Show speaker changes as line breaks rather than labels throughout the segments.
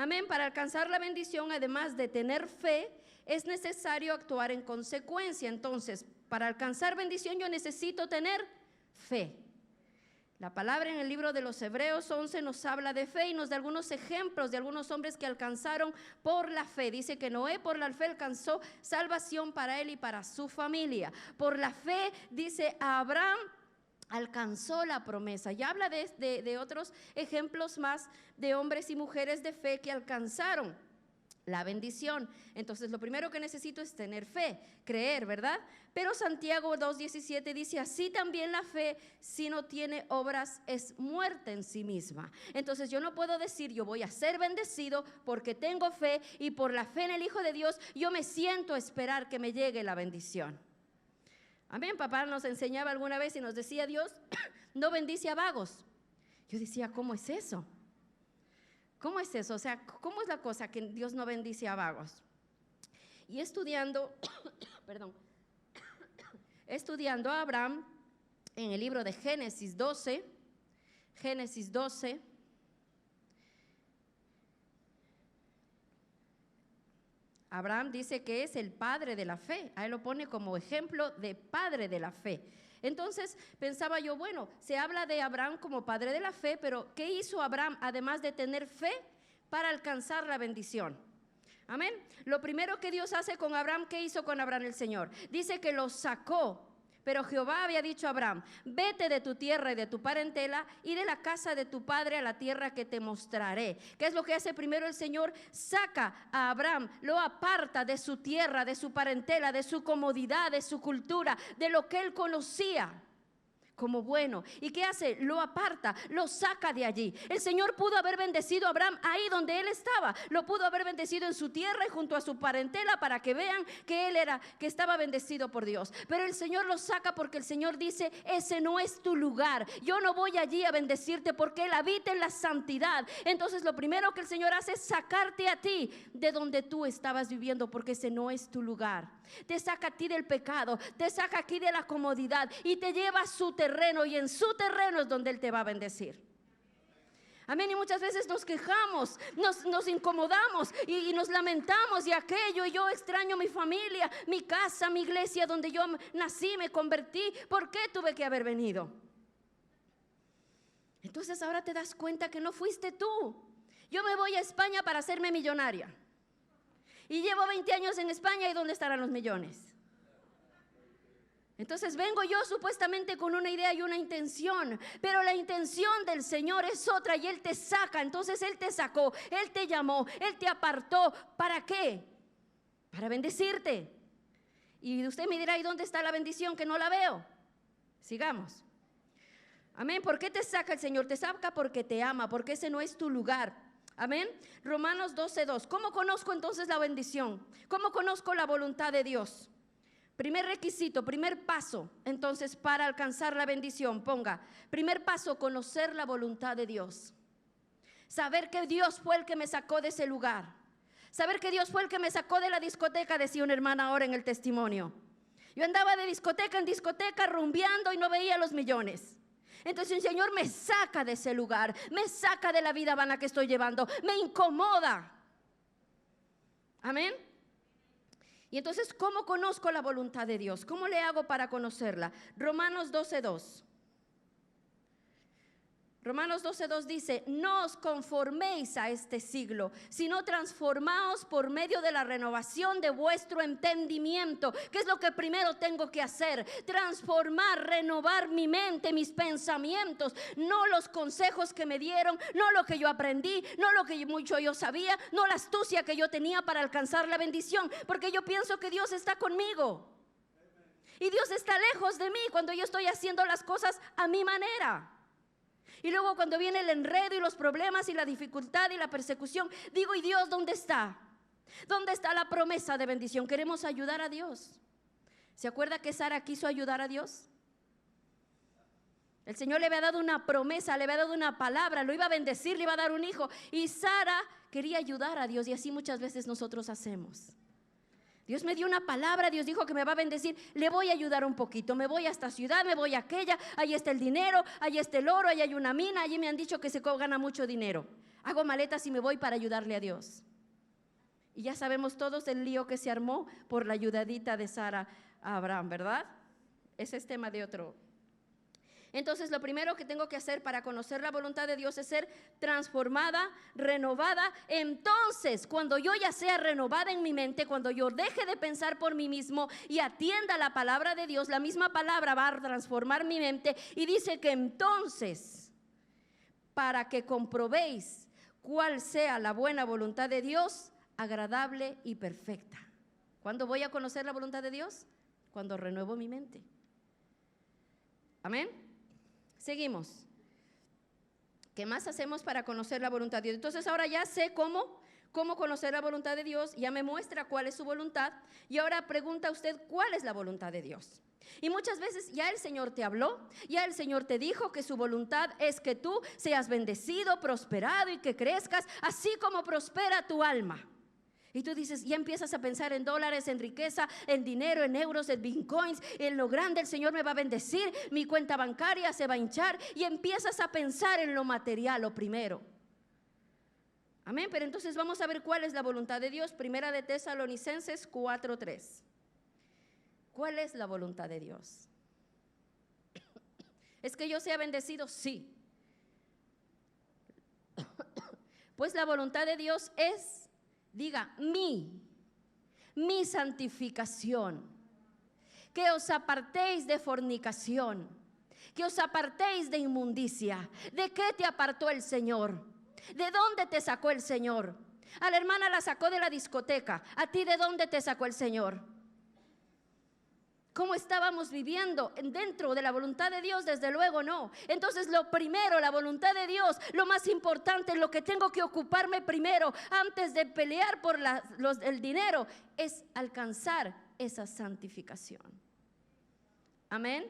Amén. Para alcanzar la bendición, además de tener fe, es necesario actuar en consecuencia. Entonces, para alcanzar bendición yo necesito tener fe. La palabra en el libro de los Hebreos 11 nos habla de fe y nos da algunos ejemplos de algunos hombres que alcanzaron por la fe. Dice que Noé por la fe alcanzó salvación para él y para su familia. Por la fe, dice, Abraham alcanzó la promesa. Y habla de otros ejemplos más de hombres y mujeres de fe que alcanzaron la bendición. Entonces lo primero que necesito es tener fe, creer, ¿verdad? Pero Santiago 2:17 dice, así también la fe, si no tiene obras, es muerta en sí misma. Entonces yo no puedo decir, yo voy a ser bendecido porque tengo fe y por la fe en el Hijo de Dios, yo me siento a esperar que me llegue la bendición. Amén. Papá nos enseñaba alguna vez y nos decía, Dios no bendice a vagos. Yo decía, ¿cómo es eso? ¿Cómo es eso? O sea, ¿cómo es la cosa que Dios no bendice a vagos? Y estudiando a Abraham en el libro de Génesis 12, Abraham dice que es el padre de la fe. A él lo pone como ejemplo de padre de la fe. Entonces pensaba yo, bueno, se habla de Abraham como padre de la fe, pero ¿qué hizo Abraham además de tener fe para alcanzar la bendición? Amén. Lo primero que Dios hace con Abraham, ¿qué hizo con Abraham el Señor? Dice que lo sacó. Pero Jehová había dicho a Abraham, vete de tu tierra y de tu parentela y de la casa de tu padre a la tierra que te mostraré. ¿Qué es lo que hace primero el Señor? Saca a Abraham, lo aparta de su tierra, de su parentela, de su comodidad, de su cultura, de lo que él conocía como bueno. ¿Y qué hace? Lo aparta, lo saca de allí. El Señor pudo haber bendecido a Abraham ahí donde él estaba. Lo pudo haber bendecido en su tierra y junto a su parentela para que vean que que estaba bendecido por Dios. Pero el Señor lo saca porque el Señor dice, ese no es tu lugar. Yo no voy allí a bendecirte porque Él habita en la santidad. Entonces lo primero que el Señor hace es sacarte a ti de donde tú estabas viviendo porque ese no es tu lugar. Te saca a ti del pecado, te saca aquí de la comodidad y te lleva a su terreno, y en su terreno es donde Él te va a bendecir. Amén. Y muchas veces nos quejamos, nos incomodamos y nos lamentamos y aquello, y yo extraño mi familia, mi casa, mi iglesia donde yo nací, me convertí. ¿Por qué tuve que haber venido? Entonces ahora te das cuenta que no fuiste tú. Yo me voy a España para hacerme millonaria y llevo 20 años en España, ¿y dónde estarán los millones? Entonces vengo yo supuestamente con una idea y una intención, pero la intención del Señor es otra y Él te saca. Entonces Él te sacó, Él te llamó, Él te apartó. ¿Para qué? Para bendecirte. Y usted me dirá, ¿y dónde está la bendición que no la veo? Sigamos. Amén. ¿Por qué te saca el Señor? Te saca porque te ama, porque ese no es tu lugar. Amén. Romanos 12:2. ¿Cómo conozco entonces la bendición? ¿Cómo conozco la voluntad de Dios? Primer requisito, primer paso, entonces, para alcanzar la bendición, ponga, primer paso, conocer la voluntad de Dios. Saber que Dios fue el que me sacó de ese lugar. Saber que Dios fue el que me sacó de la discoteca, decía una hermana ahora en el testimonio. Yo andaba de discoteca en discoteca rumbeando y no veía los millones. Entonces el Señor me saca de ese lugar, me saca de la vida vana que estoy llevando, me incomoda. Amén. Y entonces, ¿cómo conozco la voluntad de Dios? ¿Cómo le hago para conocerla? Romanos 12:2. Romanos 12:2 dice, no os conforméis a este siglo, sino transformaos por medio de la renovación de vuestro entendimiento. ¿Qué es lo que primero tengo que hacer? Transformar, renovar mi mente, mis pensamientos. No los consejos que me dieron, no lo que yo aprendí, no lo que mucho yo sabía, no la astucia que yo tenía para alcanzar la bendición, porque yo pienso que Dios está conmigo. Y Dios está lejos de mí cuando yo estoy haciendo las cosas a mi manera. Y luego cuando viene el enredo y los problemas y la dificultad y la persecución, digo, ¿y Dios dónde está? ¿Dónde está la promesa de bendición? Queremos ayudar a Dios. ¿Se acuerda que Sara quiso ayudar a Dios? El Señor le había dado una promesa, le había dado una palabra, lo iba a bendecir, le iba a dar un hijo. Y Sara quería ayudar a Dios, y así muchas veces nosotros hacemos. Dios me dio una palabra, Dios dijo que me va a bendecir, le voy a ayudar un poquito, me voy a esta ciudad, me voy a aquella, ahí está el dinero, ahí está el oro, ahí hay una mina, allí me han dicho que se gana mucho dinero. Hago maletas y me voy para ayudarle a Dios. Y ya sabemos todos el lío que se armó por la ayudadita de Sara a Abraham, ¿verdad? Ese es tema de otro. Entonces, lo primero que tengo que hacer para conocer la voluntad de Dios es ser transformada, renovada. Entonces, cuando yo ya sea renovada en mi mente, cuando yo deje de pensar por mí mismo y atienda la palabra de Dios, la misma palabra va a transformar mi mente. Y dice que entonces, para que comprobéis cuál sea la buena voluntad de Dios, agradable y perfecta. ¿Cuándo voy a conocer la voluntad de Dios? Cuando renuevo mi mente. Amén. Seguimos. ¿Qué más hacemos para conocer la voluntad de Dios? Entonces ahora ya sé cómo conocer la voluntad de Dios, ya me muestra cuál es su voluntad, y ahora pregunta usted cuál es la voluntad de Dios. Y muchas veces ya el Señor te habló, ya el Señor te dijo que su voluntad es que tú seas bendecido, prosperado y que crezcas, así como prospera tu alma. Y tú dices, ya empiezas a pensar en dólares, en riqueza, en dinero, en euros, en bitcoins, en lo grande el Señor me va a bendecir, mi cuenta bancaria se va a hinchar, y empiezas a pensar en lo material, lo primero. Amén, pero entonces vamos a ver cuál es la voluntad de Dios. Primera de Tesalonicenses 4:3. ¿Cuál es la voluntad de Dios? ¿Es que yo sea bendecido? Sí. Pues la voluntad de Dios es, diga, mi santificación, que os apartéis de fornicación, que os apartéis de inmundicia. ¿De qué te apartó el Señor? ¿De dónde te sacó el Señor? A la hermana la sacó de la discoteca. ¿A ti de dónde te sacó el Señor? ¿Cómo estábamos viviendo dentro de la voluntad de Dios? Desde luego no. Entonces lo primero, la voluntad de Dios, lo más importante, lo que tengo que ocuparme primero antes de pelear por el dinero, es alcanzar esa santificación. Amén.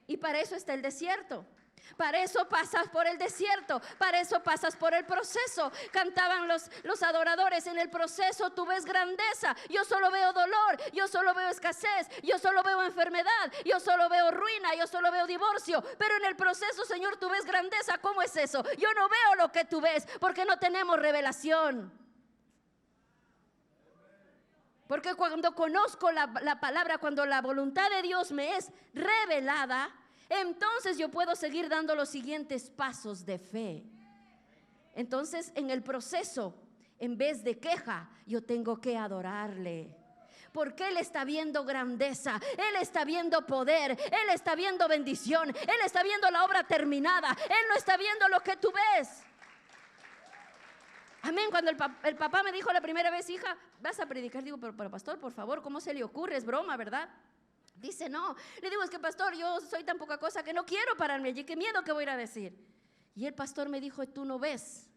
Y para eso está el desierto. Para eso pasas por el desierto, para eso pasas por el proceso. Cantaban los adoradores, en el proceso tú ves grandeza. Yo solo veo dolor, yo solo veo escasez, yo solo veo enfermedad, yo solo veo ruina, yo solo veo divorcio. Pero en el proceso, Señor, tú ves grandeza. ¿Cómo es eso? Yo no veo lo que tú ves porque no tenemos revelación. Porque cuando conozco la palabra, cuando la voluntad de Dios me es revelada, entonces yo puedo seguir dando los siguientes pasos de fe. Entonces en el proceso, en vez de queja, yo tengo que adorarle. Porque Él está viendo grandeza, Él está viendo poder, Él está viendo bendición, Él está viendo la obra terminada, Él no está viendo lo que tú ves. Amén. Cuando el papá me dijo la primera vez, hija, vas a predicar, digo, pero pastor, por favor, ¿cómo se le ocurre? Es broma, ¿verdad? Dice, no. Le digo, es que pastor, yo soy tan poca cosa que no quiero pararme allí, qué miedo que voy a ir a decir. Y el pastor me dijo, tú no ves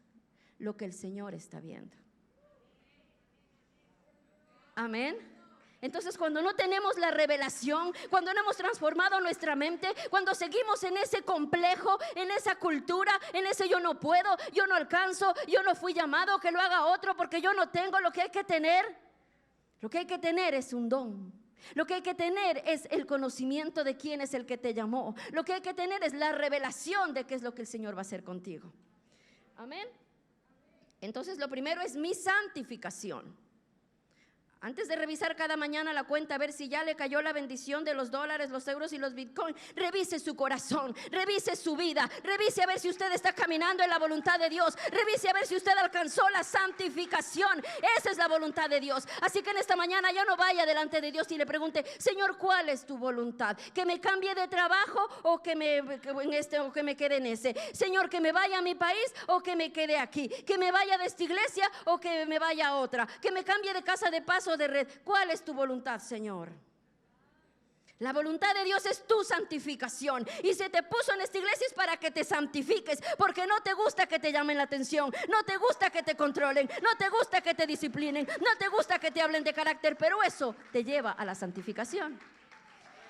lo que el Señor está viendo. Amén. Entonces cuando no tenemos la revelación, cuando no hemos transformado nuestra mente, cuando seguimos en ese complejo, en esa cultura, en ese yo no puedo, yo no alcanzo, yo no fui llamado, que lo haga otro porque yo no tengo, lo que hay que tener es un don. Lo que hay que tener es el conocimiento de quién es el que te llamó. Lo que hay que tener es la revelación de qué es lo que el Señor va a hacer contigo. Amén. Entonces lo primero es mi santificación. Antes de revisar cada mañana la cuenta, a ver si ya le cayó la bendición de los dólares, los euros y los bitcoins, revise su corazón, revise su vida, revise a ver si usted está caminando en la voluntad de Dios, revise a ver si usted alcanzó la santificación. Esa es la voluntad de Dios. Así que en esta mañana ya no vaya delante de Dios y le pregunte, Señor, ¿cuál es tu voluntad? ¿Que me cambie de trabajo o que me quede en ese? Señor, ¿que me vaya a mi país o que me quede aquí? ¿Que me vaya de esta iglesia o que me vaya a otra? ¿Que me cambie de casa de paso de red? ¿Cuál es tu voluntad, Señor? La voluntad de Dios es tu santificación, y se te puso en esta iglesia es para que te santifiques, porque no te gusta que te llamen la atención, no te gusta que te controlen, no te gusta que te disciplinen, no te gusta que te hablen de carácter, pero eso te lleva a la santificación.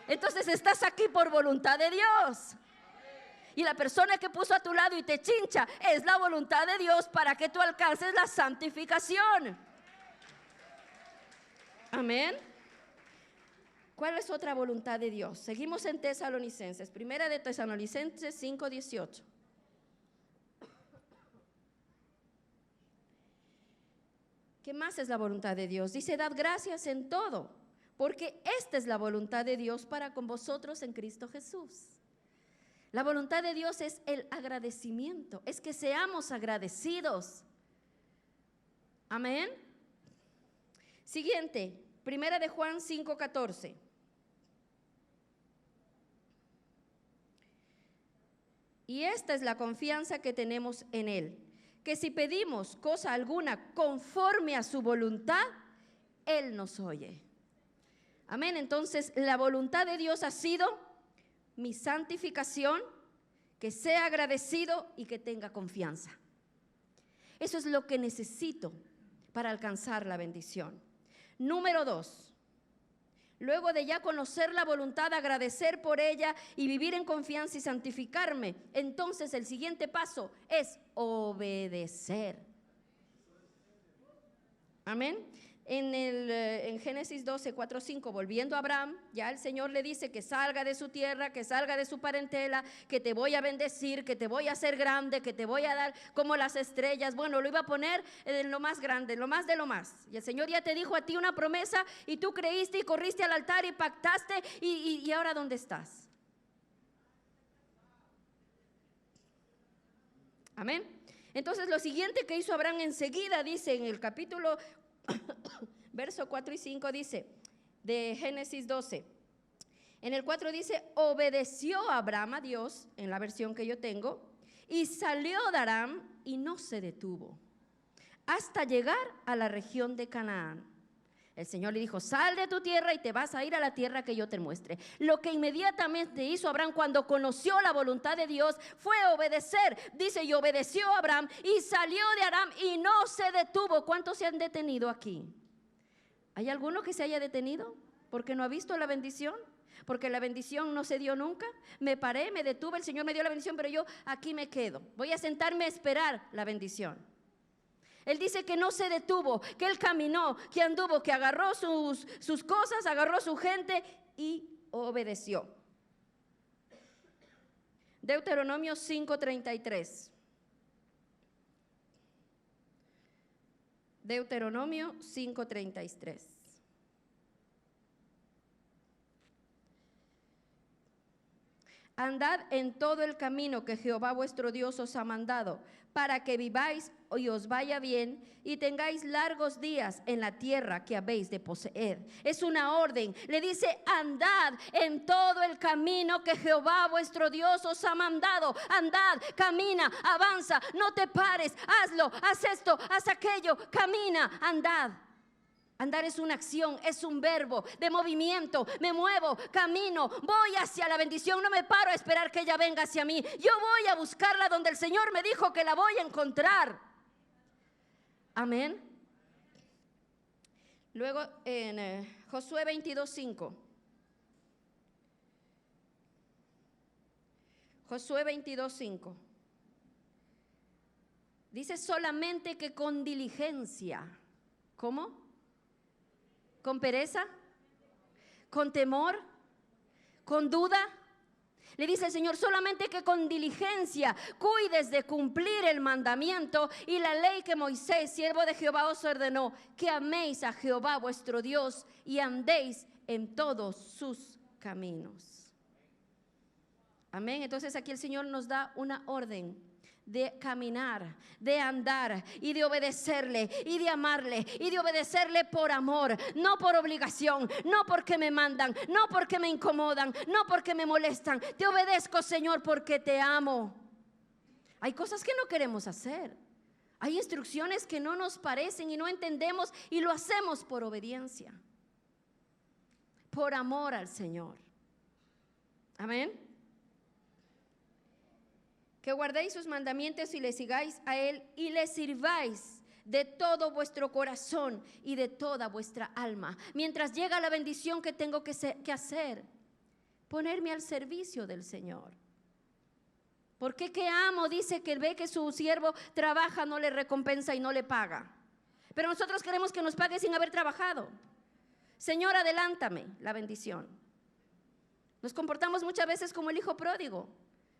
Entonces estás aquí por voluntad de Dios. Y la persona que puso a tu lado y te chincha es la voluntad de Dios para que tú alcances la santificación. Amén. ¿Cuál es otra voluntad de Dios? Seguimos en Tesalonicenses, primera de Tesalonicenses 5:18. ¿Qué más es la voluntad de Dios? Dice, dad gracias en todo, porque esta es la voluntad de Dios para con vosotros en Cristo Jesús. La voluntad de Dios es el agradecimiento, es que seamos agradecidos. Amén. Siguiente, primera de Juan 5:14. Y esta es la confianza que tenemos en Él, que si pedimos cosa alguna conforme a su voluntad, Él nos oye. Amén. Entonces, la voluntad de Dios ha sido mi santificación, que sea agradecido y que tenga confianza. Eso es lo que necesito para alcanzar la bendición. Número 2. Luego de ya conocer la voluntad, agradecer por ella y vivir en confianza y santificarme, entonces el siguiente paso es obedecer. Amén. En Génesis 12, 4, 5, volviendo a Abraham, ya el Señor le dice que salga de su tierra, que salga de su parentela, que te voy a bendecir, que te voy a hacer grande, que te voy a dar como las estrellas. Bueno, lo iba a poner en lo más grande, lo más de lo más. Y el Señor ya te dijo a ti una promesa y tú creíste y corriste al altar y pactaste y ahora ¿dónde estás? Amén. Entonces lo siguiente que hizo Abraham enseguida, dice en el capítulo verso 4 y 5 dice, de Génesis 12, en el 4 dice, obedeció Abraham a Dios, en la versión que yo tengo, y salió de Aram y no se detuvo, hasta llegar a la región de Canaán. El Señor le dijo, sal de tu tierra y te vas a ir a la tierra que yo te muestre. Lo que inmediatamente hizo Abraham cuando conoció la voluntad de Dios fue obedecer. Dice, y obedeció Abraham y salió de Aram y no se detuvo. ¿Cuántos se han detenido aquí? ¿Hay alguno que se haya detenido porque no ha visto la bendición? Porque la bendición no se dio nunca. Me paré, me detuve, el Señor me dio la bendición, pero yo aquí me quedo. Voy a sentarme a esperar la bendición. Él dice que no se detuvo, que él caminó, que anduvo, que agarró sus cosas, agarró su gente y obedeció. Deuteronomio 5:33. Deuteronomio 5:33. Andad en todo el camino que Jehová vuestro Dios os ha mandado, para que viváis y os vaya bien y tengáis largos días en la tierra que habéis de poseer. Es una orden. Le dice, andad en todo el camino que Jehová vuestro Dios os ha mandado. Andad, camina, avanza, no te pares, hazlo, haz esto, haz aquello, camina, andad. Andar es una acción, es un verbo de movimiento. Me muevo, camino, voy hacia la bendición. No me paro a esperar que ella venga hacia mí. Yo voy a buscarla donde el Señor me dijo que la voy a encontrar. Amén. Luego en Josué 22:5. Josué 22:5. Dice solamente que con diligencia. ¿Cómo? ¿Con pereza? ¿Con temor? ¿Con duda? Le dice el Señor, solamente que con diligencia cuides de cumplir el mandamiento y la ley que Moisés, siervo de Jehová, os ordenó, que améis a Jehová vuestro Dios y andéis en todos sus caminos. Amén. Entonces aquí el Señor nos da una orden de caminar, de andar y de obedecerle y de amarle y de obedecerle por amor, no por obligación, no porque me mandan, no porque me incomodan, no porque me molestan. Te obedezco, Señor, porque te amo. Hay cosas que no queremos hacer, hay instrucciones que no nos parecen y no entendemos y lo hacemos por obediencia, por amor al Señor. Amén. Que guardéis sus mandamientos y le sigáis a Él y le sirváis de todo vuestro corazón y de toda vuestra alma. Mientras llega la bendición que tengo que hacer, ponerme al servicio del Señor. Porque que amo dice que ve que su siervo trabaja, no le recompensa y no le paga. Pero nosotros queremos que nos pague sin haber trabajado. Señor, adelántame la bendición. Nos comportamos muchas veces como el hijo pródigo.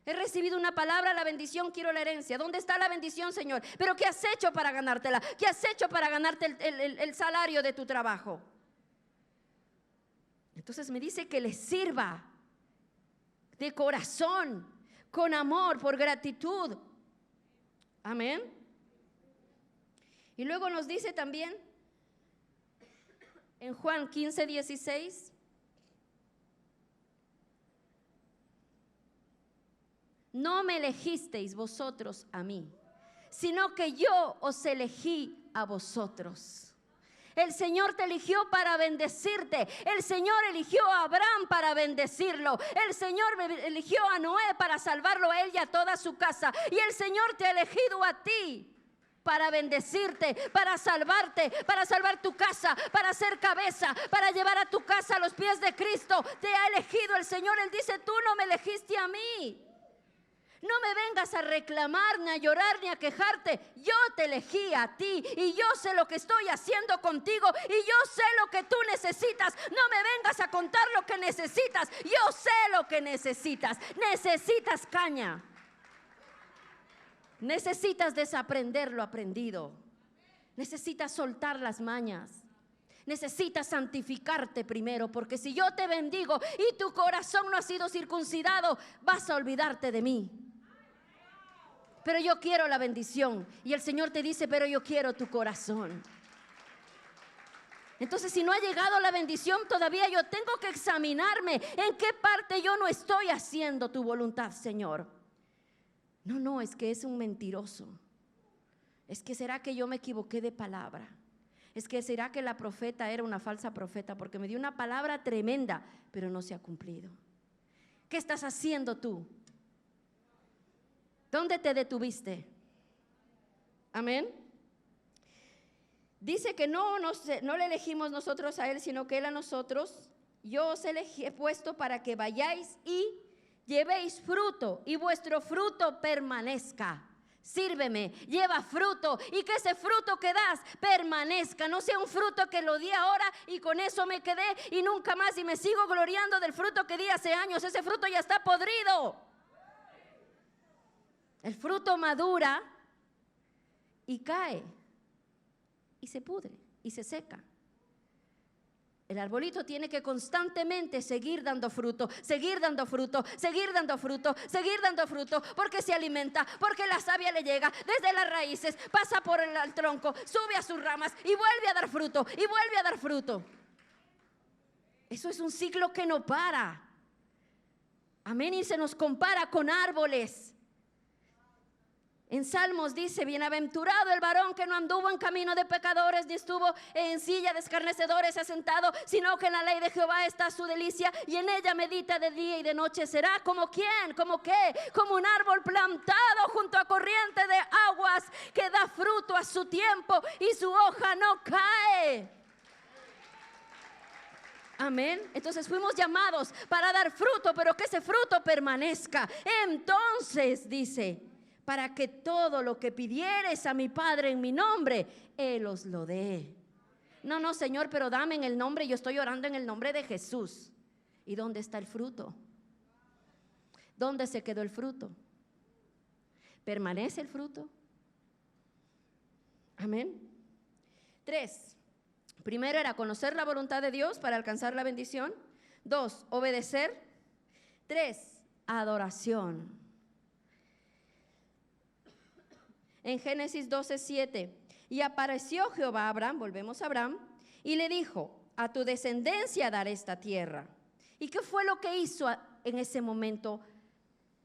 He recibido una palabra, la bendición, quiero la herencia. ¿Dónde está la bendición, Señor? Pero ¿qué has hecho para ganártela? ¿Qué has hecho para ganarte el salario de tu trabajo? Entonces me dice que le sirva de corazón, con amor, por gratitud. Amén. Y luego nos dice también en Juan 15:16. No me elegisteis vosotros a mí, sino que yo os elegí a vosotros. El Señor te eligió para bendecirte. El Señor eligió a Abraham para bendecirlo. El Señor eligió a Noé para salvarlo a él y a toda su casa. Y el Señor te ha elegido a ti para bendecirte, para salvarte, para salvar tu casa, para ser cabeza, para llevar a tu casa a los pies de Cristo. Te ha elegido el Señor. Él dice, tú no me elegiste a mí. No me vengas a reclamar, ni a llorar, ni a quejarte. Yo te elegí a ti y yo sé lo que estoy haciendo contigo y yo sé lo que tú necesitas. No me vengas a contar lo que necesitas. Yo sé lo que necesitas. Necesitas caña. Necesitas desaprender lo aprendido. Necesitas soltar las mañas. Necesitas santificarte primero, porque si yo te bendigo y tu corazón no ha sido circuncidado, vas a olvidarte de mí. Pero yo quiero la bendición. Y el Señor te dice, pero yo quiero tu corazón. Entonces, si no ha llegado la bendición todavía, yo tengo que examinarme en qué parte yo no estoy haciendo tu voluntad, Señor. No, es que es un mentiroso. Es que será que yo me equivoqué de palabra. Es que será que la profeta era una falsa profeta, porque me dio una palabra tremenda, pero no se ha cumplido. ¿Qué estás haciendo tú? ¿Dónde te detuviste? Amén. Dice que no le elegimos nosotros a él, sino que él a nosotros. Yo os he puesto para que vayáis y llevéis fruto, y vuestro fruto permanezca. Sírveme, lleva fruto, y que ese fruto que das permanezca. No sea un fruto que lo di ahora y con eso me quedé y nunca más, y me sigo gloriando del fruto que di hace años. Ese fruto ya está podrido. El fruto madura y cae y se pudre y se seca. El arbolito tiene que constantemente seguir dando fruto, seguir dando fruto, seguir dando fruto, seguir dando fruto, porque se alimenta, porque la savia le llega desde las raíces, pasa por el tronco, sube a sus ramas y vuelve a dar fruto y vuelve a dar fruto. Eso es un ciclo que no para. Amén. Y se nos compara con árboles. En Salmos dice, bienaventurado el varón que no anduvo en camino de pecadores, ni estuvo en silla de escarnecedores asentado, sino que en la ley de Jehová está su delicia, y en ella medita de día y de noche. Será como ¿quién? ¿Como qué? Como un árbol plantado junto a corriente de aguas, que da fruto a su tiempo y su hoja no cae. Amén. Entonces fuimos llamados para dar fruto, pero que ese fruto permanezca. Entonces dice, para que todo lo que pidieres a mi Padre en mi nombre, Él os lo dé. No, Señor, pero dame en el nombre. Yo estoy orando en el nombre de Jesús. ¿Y dónde está el fruto? ¿Dónde se quedó el fruto? ¿Permanece el fruto? Amén. 3. Primero era conocer la voluntad de Dios para alcanzar la bendición. 2, obedecer. 3, adoración. En Génesis 12:7, y apareció Jehová a Abraham, volvemos a Abraham, y le dijo, a tu descendencia daré esta tierra. ¿Y qué fue lo que hizo en ese momento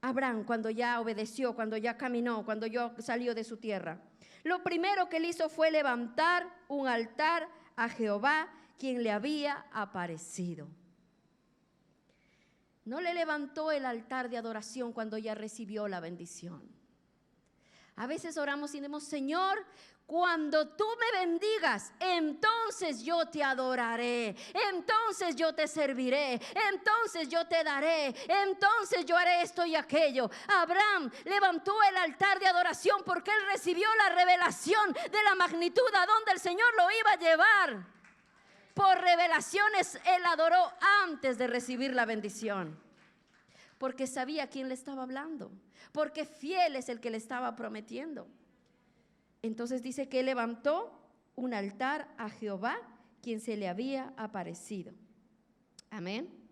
Abraham cuando ya obedeció, cuando ya caminó, cuando ya salió de su tierra? Lo primero que él hizo fue levantar un altar a Jehová, quien le había aparecido. No le levantó el altar de adoración cuando ya recibió la bendición. A veces oramos y decimos, Señor, cuando tú me bendigas, entonces yo te adoraré, entonces yo te serviré, entonces yo te daré, entonces yo haré esto y aquello. Abraham levantó el altar de adoración porque él recibió la revelación de la magnitud a donde el Señor lo iba a llevar. Por revelaciones él adoró antes de recibir la bendición. porque sabía a quién le estaba hablando, porque fiel es el que le estaba prometiendo. Entonces dice que él levantó un altar a Jehová, quien se le había aparecido. Amén.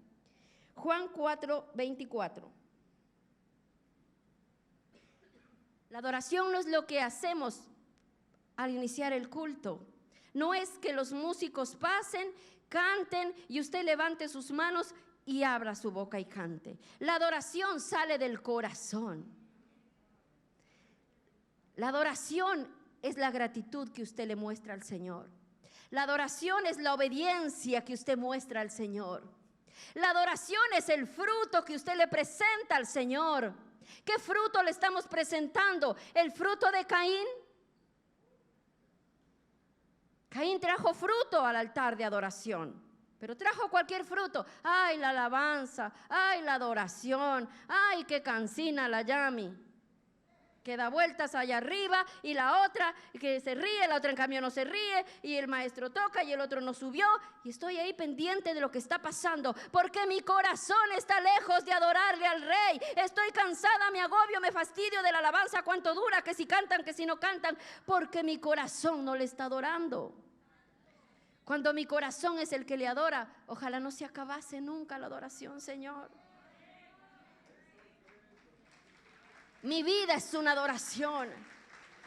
Juan 4:24. La adoración no es lo que hacemos al iniciar el culto. No es que los músicos pasen, canten y usted levante sus manos y abra su boca y cante. La adoración sale del corazón. La adoración es la gratitud que usted le muestra al Señor. La adoración es la obediencia que usted muestra al Señor. La adoración es el fruto que usted le presenta al Señor. ¿Qué fruto le estamos presentando? ¿El fruto de Caín? Caín trajo fruto al altar de adoración, pero trajo cualquier fruto. Ay, la alabanza, ay, la adoración, ay, qué cansina la Yami, que da vueltas allá arriba, y la otra que se ríe, la otra en cambio no se ríe, y el maestro toca y el otro no subió, y estoy ahí pendiente de lo que está pasando, porque mi corazón está lejos de adorarle al Rey. Estoy cansada, me agobio, me fastidio de la alabanza, cuánto dura, que si cantan, que si no cantan, porque mi corazón no le está adorando. Cuando mi corazón es el que le adora, ojalá no se acabase nunca la adoración, Señor. Mi vida es una adoración.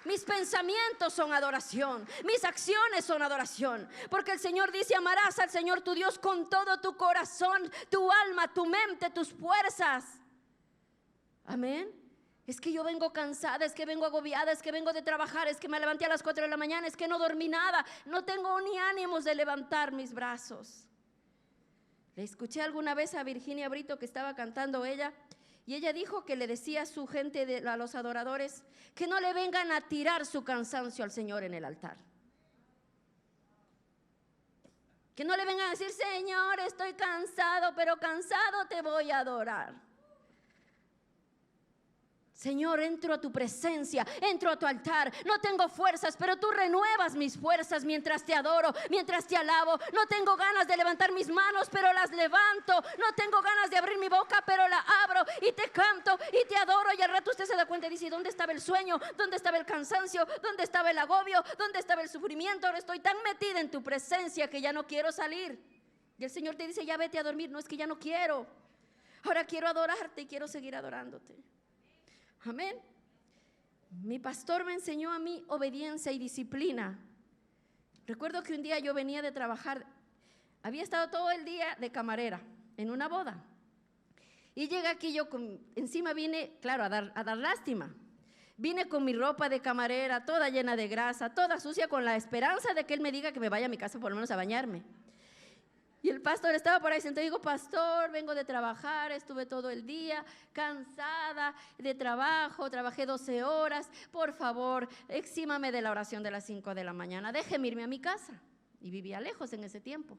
Mis pensamientos son adoración. Mis acciones son adoración. Porque el Señor dice: amarás al Señor tu Dios con todo tu corazón, tu alma, tu mente, tus fuerzas. Amén. Es que yo vengo cansada, es que vengo agobiada, es que vengo de trabajar, es que me levanté a las 4 de la mañana, es que no dormí nada, no tengo ni ánimos de levantar mis brazos. Le escuché alguna vez a Virginia Brito que estaba cantando ella, y ella dijo que le decía a su gente, a los adoradores, que no le vengan a tirar su cansancio al Señor en el altar. Que no le vengan a decir: Señor, estoy cansado, pero cansado te voy a adorar. Señor, entro a tu presencia, entro a tu altar. No tengo fuerzas, pero tú renuevas mis fuerzas mientras te adoro, mientras te alabo. No tengo ganas de levantar mis manos, pero las levanto. No tengo ganas de abrir mi boca, pero la abro y te canto y te adoro. Y al rato usted se da cuenta y dice: ¿dónde estaba el sueño? ¿Dónde estaba el cansancio? ¿Dónde estaba el agobio? ¿Dónde estaba el sufrimiento? Ahora estoy tan metida en tu presencia que ya no quiero salir. Y el Señor te dice: ya vete a dormir. No, es que ya no quiero. Ahora quiero adorarte y quiero seguir adorándote. Amén. Mi pastor me enseñó a mí obediencia y disciplina. Recuerdo que un día yo venía de trabajar, había estado todo el día de camarera en una boda. Y llegué aquí yo, encima vine, claro, a dar lástima. Vine con mi ropa de camarera, toda llena de grasa, toda sucia, con la esperanza de que él me diga que me vaya a mi casa por lo menos a bañarme. Y el pastor estaba por ahí sentado. Digo: pastor, vengo de trabajar, estuve todo el día cansada de trabajo, trabajé 12 horas, por favor, exímame de la oración de las 5 de la mañana, déjeme irme a mi casa. Y vivía lejos en ese tiempo.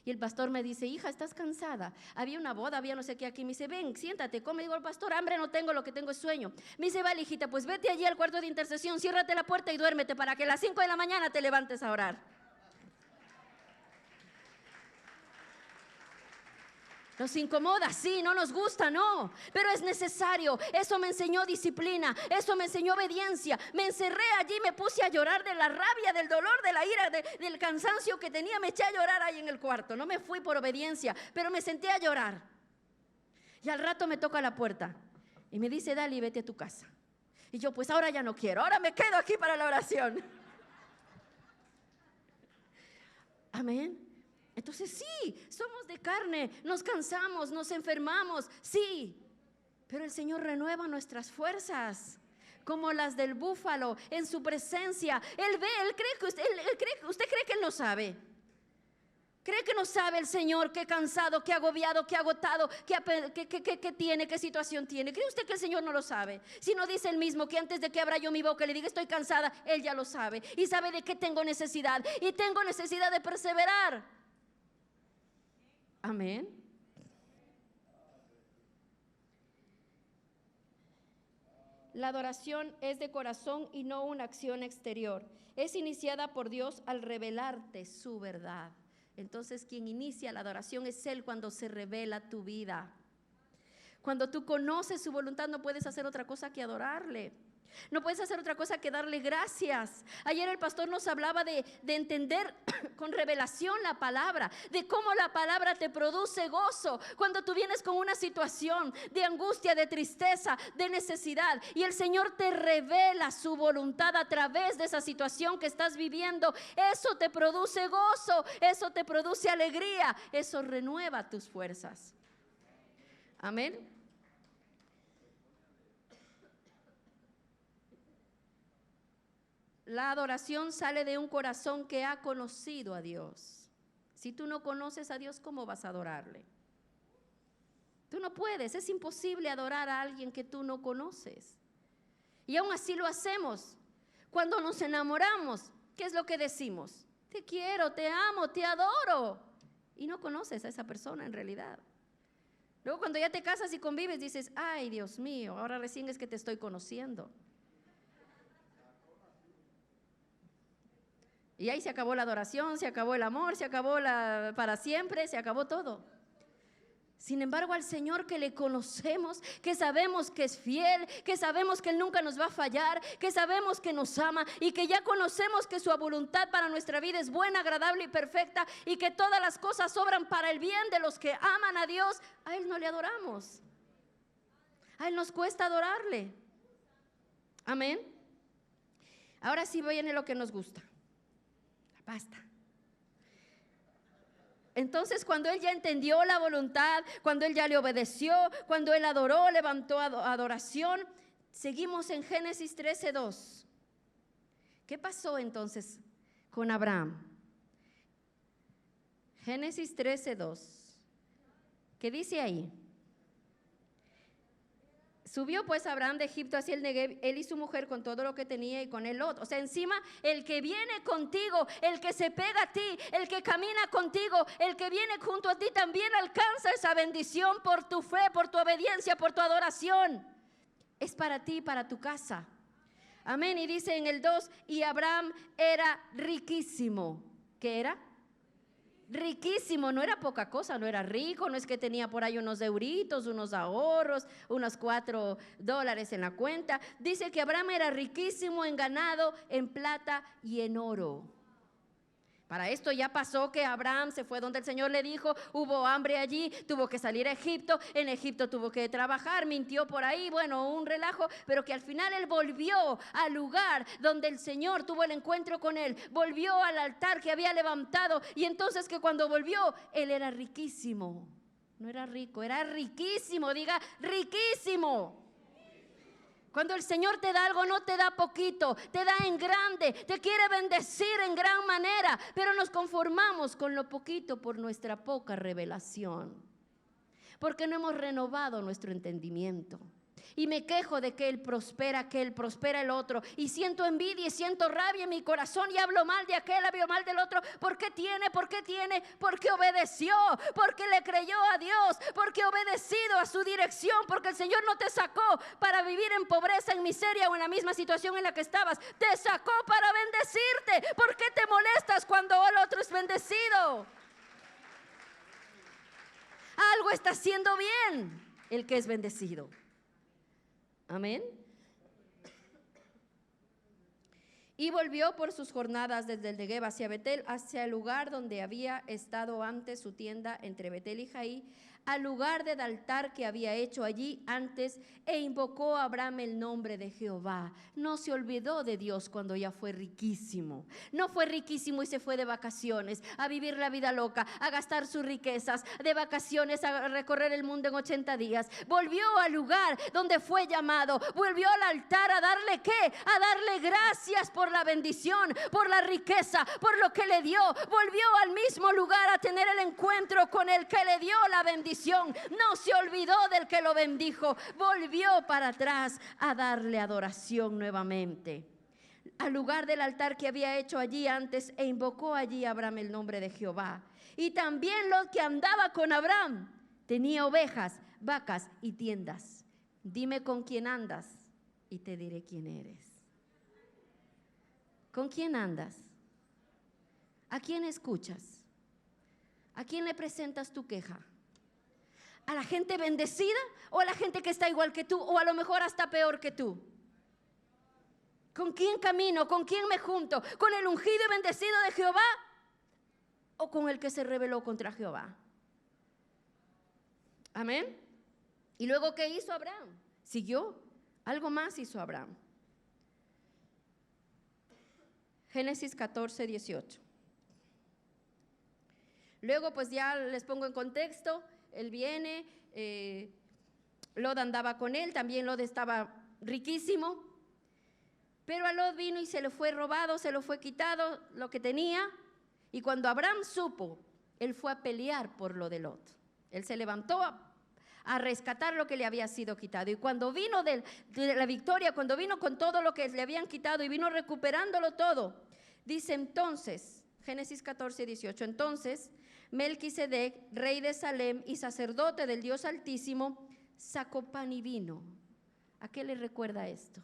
Y el pastor me dice: hija, ¿estás cansada? Había una boda, había no sé qué aquí. Me dice: ven, siéntate, come. Digo: pastor, hambre no tengo, lo que tengo es sueño. Me dice: vale, hijita, pues vete allí al cuarto de intercesión, ciérrate la puerta y duérmete para que a las 5 de la mañana te levantes a orar. Nos incomoda, sí, no nos gusta, no, pero es necesario. Eso me enseñó disciplina, eso me enseñó obediencia. Me encerré allí, me puse a llorar de la rabia, del dolor, de la ira, del cansancio que tenía. Me eché a llorar ahí en el cuarto. No me fui por obediencia, pero me senté a llorar. Y al rato me toca la puerta y me dice: Dali, vete a tu casa. Y yo: pues ahora ya no quiero, ahora me quedo aquí para la oración. Amén. Entonces sí, somos de carne, nos cansamos, nos enfermamos, sí, pero el Señor renueva nuestras fuerzas como las del búfalo en su presencia. Él ve, él cree que usted cree que él no sabe. ¿Cree que no sabe el Señor qué cansado, qué agobiado, qué agotado, qué tiene, qué situación tiene? ¿Cree usted que el Señor no lo sabe? Si no dice él mismo que antes de que abra yo mi boca y le diga estoy cansada, él ya lo sabe y sabe de qué tengo necesidad y tengo necesidad de perseverar. Amén. La adoración es de corazón y no una acción exterior. Es iniciada por Dios al revelarte su verdad. Entonces, quien inicia la adoración es Él cuando se revela tu vida. Cuando tú conoces su voluntad, no puedes hacer otra cosa que adorarle. No puedes hacer otra cosa que darle gracias. Ayer el pastor nos hablaba de entender con revelación la palabra, de cómo la palabra te produce gozo cuando tú vienes con una situación de angustia, de tristeza, de necesidad, y el Señor te revela su voluntad a través de esa situación que estás viviendo. Eso te produce gozo, eso te produce alegría, eso renueva tus fuerzas. Amén. La adoración sale de un corazón que ha conocido a Dios. Si tú no conoces a Dios, ¿cómo vas a adorarle? Tú no puedes, es imposible adorar a alguien que tú no conoces. Y aún así lo hacemos. Cuando nos enamoramos, ¿qué es lo que decimos? Te quiero, te amo, te adoro. Y no conoces a esa persona en realidad. Luego cuando ya te casas y convives, dices, ay, Dios mío, ahora recién es que te estoy conociendo. Y ahí se acabó la adoración, se acabó el amor, se acabó para siempre, se acabó todo. Sin embargo, al Señor que le conocemos, que sabemos que es fiel, que sabemos que Él nunca nos va a fallar, que sabemos que nos ama y que ya conocemos que su voluntad para nuestra vida es buena, agradable y perfecta, y que todas las cosas obran para el bien de los que aman a Dios, a Él no le adoramos. A Él nos cuesta adorarle. Amén. Ahora sí viene lo que nos gusta. Basta. Entonces, cuando él ya entendió la voluntad, cuando él ya le obedeció, cuando él adoró, levantó adoración, seguimos en Génesis 13:2. ¿Qué pasó entonces con Abraham? Génesis 13:2. ¿Qué dice ahí? Subió pues Abraham de Egipto hacia el Negev, él y su mujer con todo lo que tenía y con él Lot. O sea, encima el que viene contigo, el que se pega a ti, el que camina contigo, el que viene junto a ti también alcanza esa bendición por tu fe, por tu obediencia, por tu adoración. Es para ti y para tu casa. Amén. Y dice en el 2, y Abraham era riquísimo. ¿Qué era? Riquísimo, no era poca cosa, no era rico, no es que tenía por ahí unos euritos, unos ahorros, unos $4 en la cuenta. Dice que Abraham era riquísimo en ganado, en plata y en oro. Para esto ya pasó que Abraham se fue donde el Señor le dijo, hubo hambre allí, tuvo que salir a Egipto, en Egipto tuvo que trabajar, mintió por ahí, bueno, un relajo, pero que al final él volvió al lugar donde el Señor tuvo el encuentro con él, volvió al altar que había levantado, y entonces que cuando volvió, él era riquísimo, no era rico, era riquísimo, diga riquísimo. Cuando el Señor te da algo, no te da poquito, te da en grande, te quiere bendecir en gran manera, pero nos conformamos con lo poquito por nuestra poca revelación, porque no hemos renovado nuestro entendimiento. Y me quejo de que él prospera el otro, y siento envidia y siento rabia en mi corazón y hablo mal de aquel, hablo mal del otro. ¿Por qué tiene? ¿Por qué tiene? Porque obedeció, porque le creyó a Dios, porque obedecido a su dirección, porque el Señor no te sacó para vivir en pobreza, en miseria o en la misma situación en la que estabas, te sacó para bendecirte. ¿Por qué te molestas cuando el otro es bendecido? Algo está haciendo bien el que es bendecido. Amén. Y volvió por sus jornadas desde el Negev hacia Betel, hacia el lugar donde había estado antes su tienda entre Betel y Jaí, al lugar del altar que había hecho allí antes, e invocó a Abraham el nombre de Jehová. No se olvidó de Dios cuando ya fue riquísimo. No fue riquísimo y se fue de vacaciones, a vivir la vida loca, a gastar sus riquezas, de vacaciones, a recorrer el mundo en 80 días. Volvió al lugar donde fue llamado, volvió al altar a darle ¿qué? A darle gracias por la bendición, por la riqueza, por lo que le dio. Volvió al mismo lugar a tener el encuentro con el que le dio la bendición. No se olvidó del que lo bendijo, volvió para atrás a darle adoración nuevamente al lugar del altar que había hecho allí antes, e invocó allí a Abraham el nombre de Jehová. Y también Lot, que andaba con Abraham, tenía ovejas, vacas y tiendas. Dime con quién andas y te diré quién eres. ¿Con quién andas? ¿A quién escuchas? ¿A quién le presentas tu queja? ¿A la gente bendecida o a la gente que está igual que tú o a lo mejor hasta peor que tú? ¿Con quién camino? ¿Con quién me junto? ¿Con el ungido y bendecido de Jehová o con el que se rebeló contra Jehová? Amén. ¿Y luego qué hizo Abraham? Siguió. Algo más hizo Abraham. Génesis 14, 18. Luego pues ya les pongo en contexto. Él viene, Lot andaba con él, también Lot estaba riquísimo, pero a Lot vino y se le fue robado, se le fue quitado lo que tenía, y cuando Abraham supo, él fue a pelear por lo de Lot. Él se levantó a rescatar lo que le había sido quitado, y cuando vino de la victoria, cuando vino con todo lo que le habían quitado y vino recuperándolo todo, dice entonces, Génesis 14, 18, entonces Melquisedec, rey de Salem y sacerdote del Dios Altísimo, sacó pan y vino. ¿A qué le recuerda esto?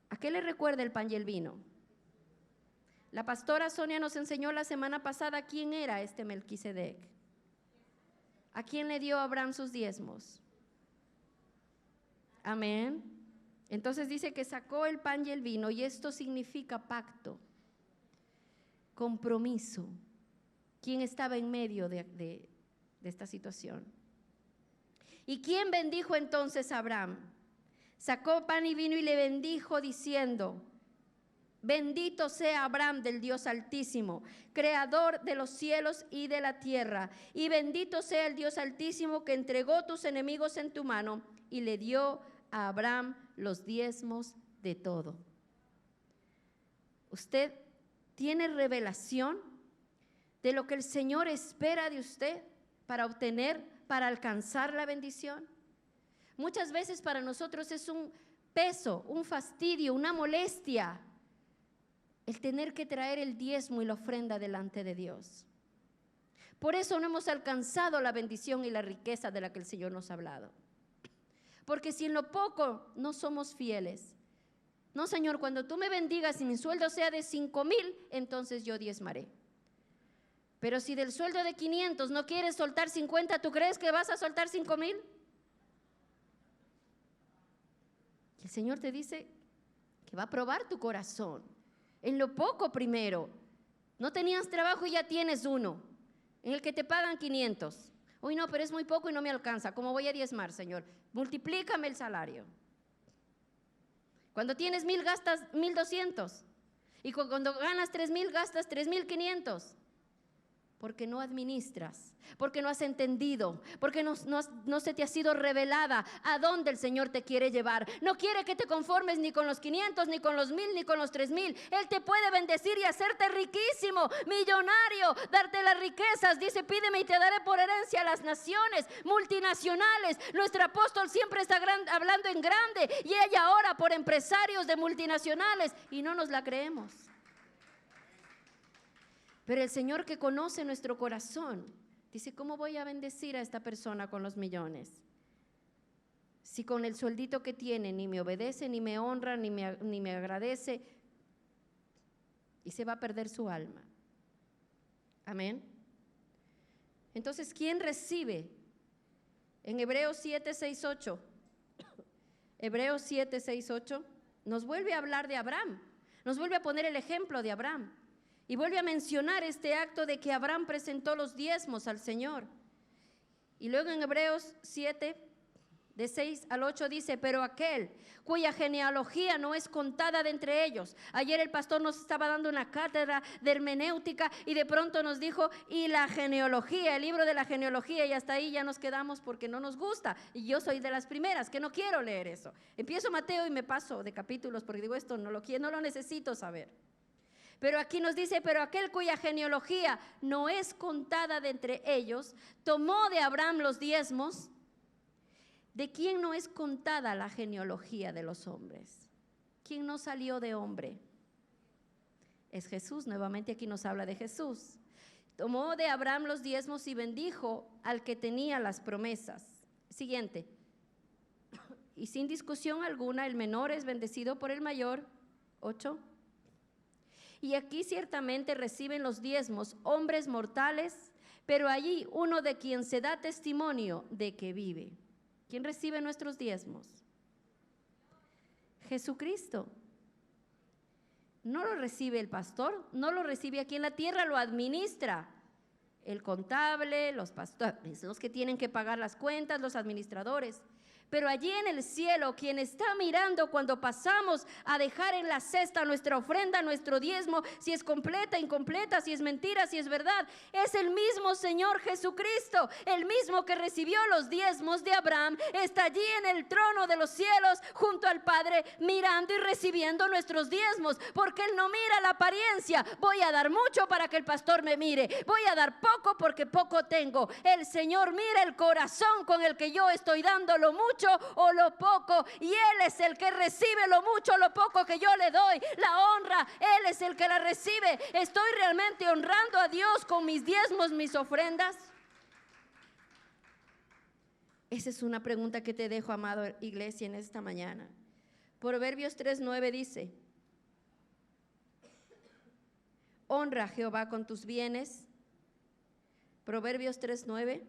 ¿A qué le recuerda el pan y el vino? La pastora Sonia nos enseñó la semana pasada quién era este Melquisedec. ¿A quién le dio Abraham sus diezmos? Amén. Entonces dice que sacó el pan y el vino, y esto significa pacto, compromiso. ¿Quién estaba en medio de esta situación? ¿Y quién bendijo entonces a Abraham? Sacó pan y vino y le bendijo diciendo: bendito sea Abraham del Dios Altísimo, creador de los cielos y de la tierra, y bendito sea el Dios Altísimo que entregó tus enemigos en tu mano, y le dio a Abraham los diezmos de todo. Usted tiene revelación de lo que el Señor espera de usted para obtener, para alcanzar la bendición. Muchas veces para nosotros es un peso, un fastidio, una molestia el tener que traer el diezmo y la ofrenda delante de Dios. Por eso no hemos alcanzado la bendición y la riqueza de la que el Señor nos ha hablado. Porque si en lo poco no somos fieles, no, Señor, cuando tú me bendigas y mi sueldo sea de 5,000, entonces yo diezmaré. Pero si del sueldo de 500 no quieres soltar 50, ¿tú crees que vas a soltar 5,000? El Señor te dice que va a probar tu corazón. En lo poco primero. No tenías trabajo y ya tienes uno, en el que te pagan 500. Uy, no, pero es muy poco y no me alcanza. ¿Cómo voy a diezmar, Señor? Multiplícame el salario. Cuando tienes 1,000 gastas 1,200. Y cuando ganas 3,000 gastas 3,500. Porque no administras, porque no has entendido, porque no se te ha sido revelada a dónde el Señor te quiere llevar. No quiere que te conformes ni con los 500, ni con los 1,000, ni con los 3,000. Él te puede bendecir y hacerte riquísimo, millonario, darte las riquezas. Dice, pídeme y te daré por herencia a las naciones multinacionales. Nuestro apóstol siempre está hablando en grande, y ella ora por empresarios de multinacionales y no nos la creemos. Pero el Señor, que conoce nuestro corazón, dice, ¿cómo voy a bendecir a esta persona con los millones? Si con el sueldito que tiene ni me obedece, ni me honra, ni me agradece, y se va a perder su alma. Amén. Entonces, ¿quién recibe? En Hebreos 7, 6, 8, Hebreos 7, 6, 8, nos vuelve a hablar de Abraham, nos vuelve a poner el ejemplo de Abraham. Y vuelve a mencionar este acto de que Abraham presentó los diezmos al Señor. Y luego en Hebreos 7, de 6 al 8 dice, pero aquel cuya genealogía no es contada de entre ellos. Ayer el pastor nos estaba dando una cátedra de hermenéutica y de pronto nos dijo, y la genealogía, el libro de la genealogía, y hasta ahí ya nos quedamos porque no nos gusta. Y yo soy de las primeras que no quiero leer eso. Empiezo Mateo y me paso de capítulos porque digo, esto no lo necesito saber. Pero aquí nos dice, pero aquel cuya genealogía no es contada de entre ellos, tomó de Abraham los diezmos. ¿De quién no es contada la genealogía de los hombres? ¿Quién no salió de hombre? Es Jesús. Nuevamente aquí nos habla de Jesús. Tomó de Abraham los diezmos y bendijo al que tenía las promesas. Siguiente. Y sin discusión alguna, el menor es bendecido por el mayor. 8. Y aquí ciertamente reciben los diezmos hombres mortales, pero allí uno de quien se da testimonio de que vive. ¿Quién recibe nuestros diezmos? Jesucristo. No lo recibe el pastor, no lo recibe aquí en la tierra, lo administra el contable, los pastores, los que tienen que pagar las cuentas, los administradores. Pero allí en el cielo, quien está mirando cuando pasamos a dejar en la cesta nuestra ofrenda, nuestro diezmo, si es completa, incompleta, si es mentira, si es verdad, es el mismo Señor Jesucristo, el mismo que recibió los diezmos de Abraham, está allí en el trono de los cielos junto al Padre, mirando y recibiendo nuestros diezmos, porque Él no mira la apariencia. Voy a dar mucho para que el pastor me mire, voy a dar poco porque poco tengo. El Señor mira el corazón con el que yo estoy dando lo mucho o lo poco, y Él es el que recibe lo mucho o lo poco que yo le doy, la honra. Él es el que la recibe. ¿Estoy realmente honrando a Dios con mis diezmos, mis ofrendas? Esa es una pregunta que te dejo, amado iglesia, en esta mañana. Proverbios 3:9 dice: honra a Jehová con tus bienes. Proverbios 3:9.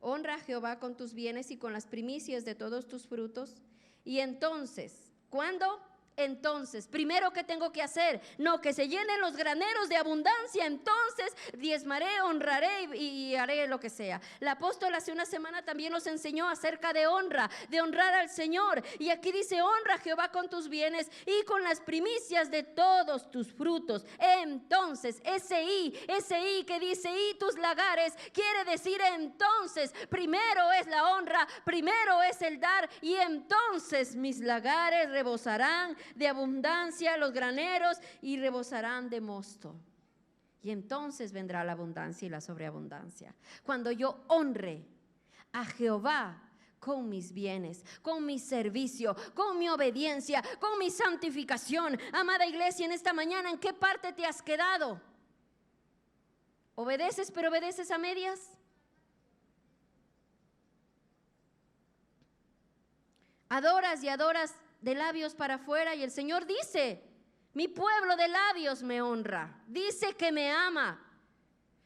Honra a Jehová con tus bienes y con las primicias de todos tus frutos. Y entonces, ¿cuándo? Entonces, primero, ¿qué tengo que hacer? No, que se llenen los graneros de abundancia. Entonces diezmaré, honraré y haré lo que sea. La apóstola hace una semana también nos enseñó acerca de honra, de honrar al Señor. Y aquí dice: honra a Jehová con tus bienes y con las primicias de todos tus frutos. Entonces, ese I que dice y tus lagares, quiere decir entonces, primero es la honra, primero es el dar, y entonces mis lagares rebosarán de abundancia, los graneros, y rebosarán de mosto. Y entonces vendrá la abundancia y la sobreabundancia. Cuando yo honre a Jehová con mis bienes, con mi servicio, con mi obediencia, con mi santificación. Amada iglesia, en esta mañana, ¿en qué parte te has quedado? ¿Obedeces, pero obedeces a medias? Adoras y adoras de labios para afuera, y el Señor dice: mi pueblo de labios me honra, dice que me ama.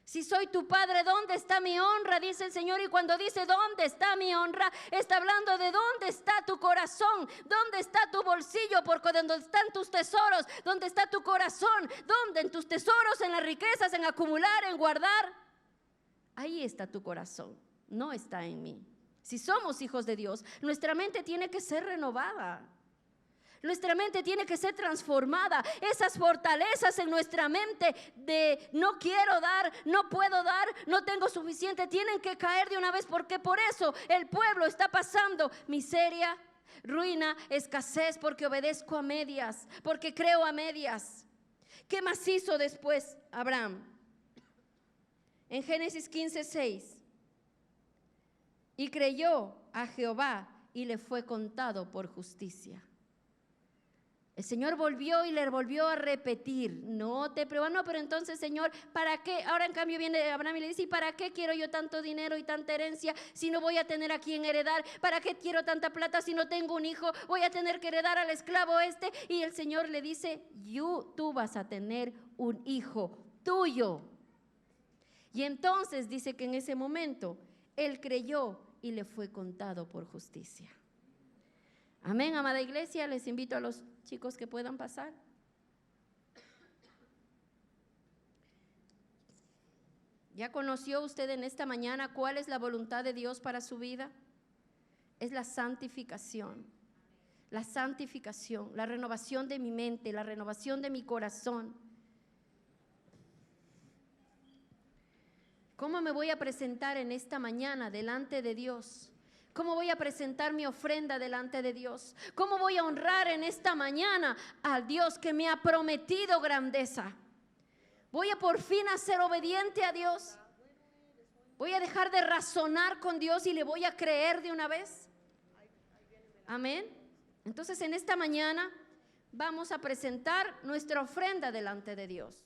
Si soy tu padre, ¿dónde está mi honra? Dice el Señor. Y cuando dice ¿dónde está mi honra?, está hablando de dónde está tu corazón, dónde está tu bolsillo, porque donde están tus tesoros, dónde está tu corazón, dónde en tus tesoros, en las riquezas, en acumular, en guardar, ahí está tu corazón, no está en mí. Si somos hijos de Dios, nuestra mente tiene que ser renovada. Nuestra mente tiene que ser transformada. Esas fortalezas en nuestra mente de no quiero dar, no puedo dar, no tengo suficiente, tienen que caer de una vez, porque por eso el pueblo está pasando miseria, ruina, escasez, porque obedezco a medias, porque creo a medias. ¿Qué más hizo después Abraham? En Génesis 15:6. Y creyó a Jehová y le fue contado por justicia. El Señor volvió y le volvió a repetir: no te preocupes, no, pero entonces, Señor, ¿para qué? Ahora en cambio viene Abraham y le dice: ¿y para qué quiero yo tanto dinero y tanta herencia si no voy a tener a quien heredar? ¿Para qué quiero tanta plata si no tengo un hijo? Voy a tener que heredar al esclavo este. Y el Señor le dice: tú vas a tener un hijo tuyo. Y entonces dice que en ese momento él creyó y le fue contado por justicia. Amén, amada iglesia. Les invito a los chicos que puedan pasar. ¿Ya conoció usted en esta mañana cuál es la voluntad de Dios para su vida? Es la santificación, la renovación de mi mente, la renovación de mi corazón. ¿Cómo me voy a presentar en esta mañana delante de Dios? ¿Cómo voy a presentar mi ofrenda delante de Dios? ¿Cómo voy a honrar en esta mañana al Dios que me ha prometido grandeza? ¿Voy a por fin a ser obediente a Dios? ¿Voy a dejar de razonar con Dios y le voy a creer de una vez? Amén. Entonces en esta mañana vamos a presentar nuestra ofrenda delante de Dios.